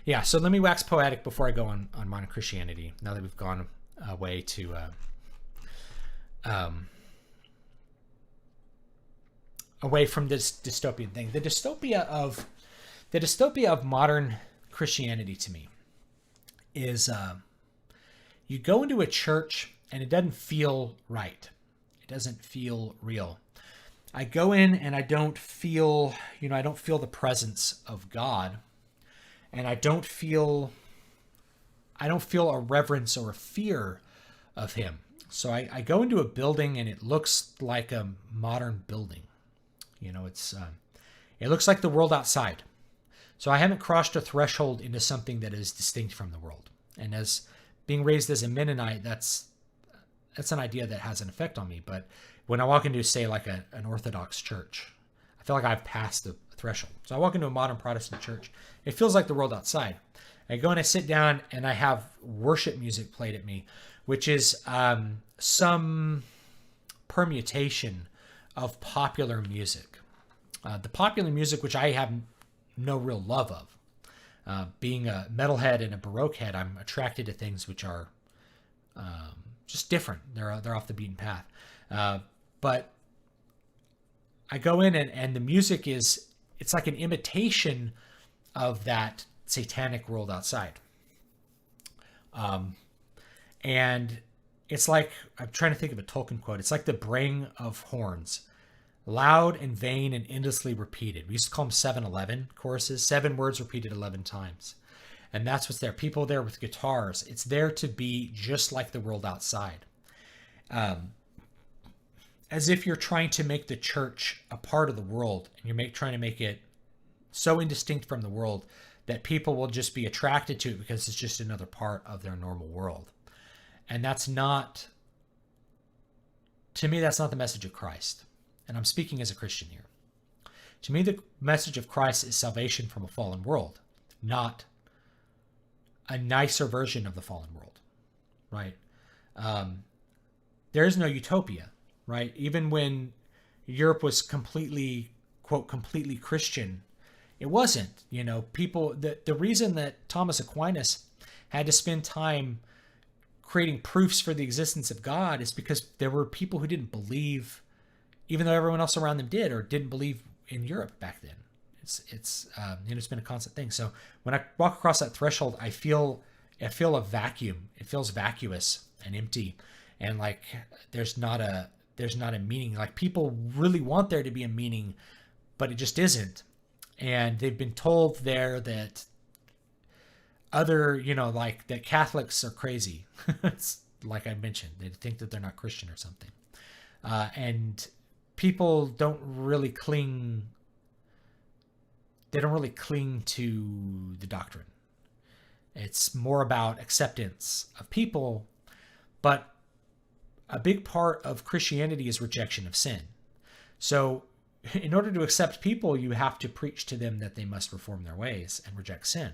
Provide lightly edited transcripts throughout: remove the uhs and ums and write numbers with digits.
Yeah, so let me wax poetic before I go on modern Christianity, now that we've gone away to away from this dystopian thing. The dystopia of modern Christianity to me is you go into a church and it doesn't feel right. It doesn't feel real. I go in and I don't feel the presence of God, and I don't feel a reverence or a fear of him. So I go into a building and it looks like a modern building. It looks like the world outside. So I haven't crossed a threshold into something that is distinct from the world. And as being raised as a Mennonite, that's an idea that has an effect on me. But when I walk into, say, like an Orthodox church, I feel like I've passed the threshold. So I walk into a modern Protestant church, it feels like the world outside. I go and I sit down and I have worship music played at me, which is some permutation of popular music. The popular music, which I have no real love of. Being a metalhead and a Baroque head, I'm attracted to things which are just different. They're off the beaten path. But I go in and the music it's like an imitation of that satanic world outside. And it's like, I'm trying to think of a Tolkien quote. It's like the braying of horns, loud and vain and endlessly repeated. We used to call them 7-11 choruses, 7 words repeated 11 times. And that's what's there. People there with guitars. It's there to be just like the world outside. As if you're trying to make the church a part of the world, and you're trying to make it so indistinct from the world that people will just be attracted to it because it's just another part of their normal world. And that's not, to me, that's not the message of Christ. And I'm speaking as a Christian here. To me, the message of Christ is salvation from a fallen world, not a nicer version of the fallen world, right? There is no utopia, right? Even when Europe was completely, quote, completely Christian, it wasn't. People, the reason that Thomas Aquinas had to spend time creating proofs for the existence of God is because there were people who didn't believe, even though everyone else around them did, or didn't believe in Europe back then. It's been a constant thing. So when I walk across that threshold, I feel a vacuum. It feels vacuous and empty, and like there's not a meaning. Like people really want there to be a meaning, but it just isn't. And they've been told there that like that Catholics are crazy. It's like I mentioned, they think that they're not Christian or something. And people don't really cling to the doctrine. It's more about acceptance of people, but a big part of Christianity is rejection of sin. So in order to accept people, you have to preach to them that they must reform their ways and reject sin.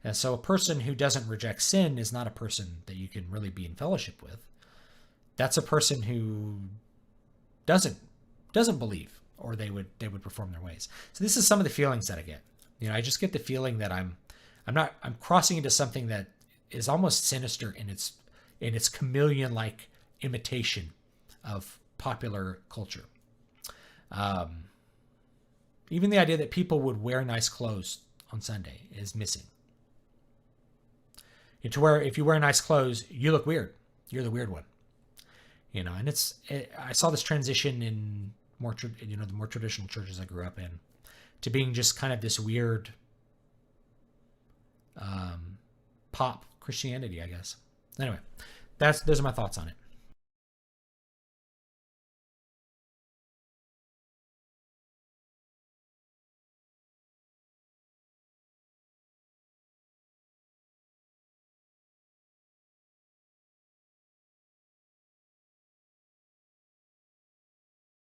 And so a person who doesn't reject sin is not a person that you can really be in fellowship with. That's a person who doesn't believe, or they would reform their ways. So this is some of the feelings that I get. I just get the feeling that I'm crossing into something that is almost sinister in its chameleon-like imitation of popular culture. Even the idea that people would wear nice clothes on Sunday is missing. To where if you wear nice clothes, you look weird. You're the weird one. And I saw this transition in the more traditional churches I grew up in, to being just kind of this weird pop Christianity, I guess. Anyway, those are my thoughts on it.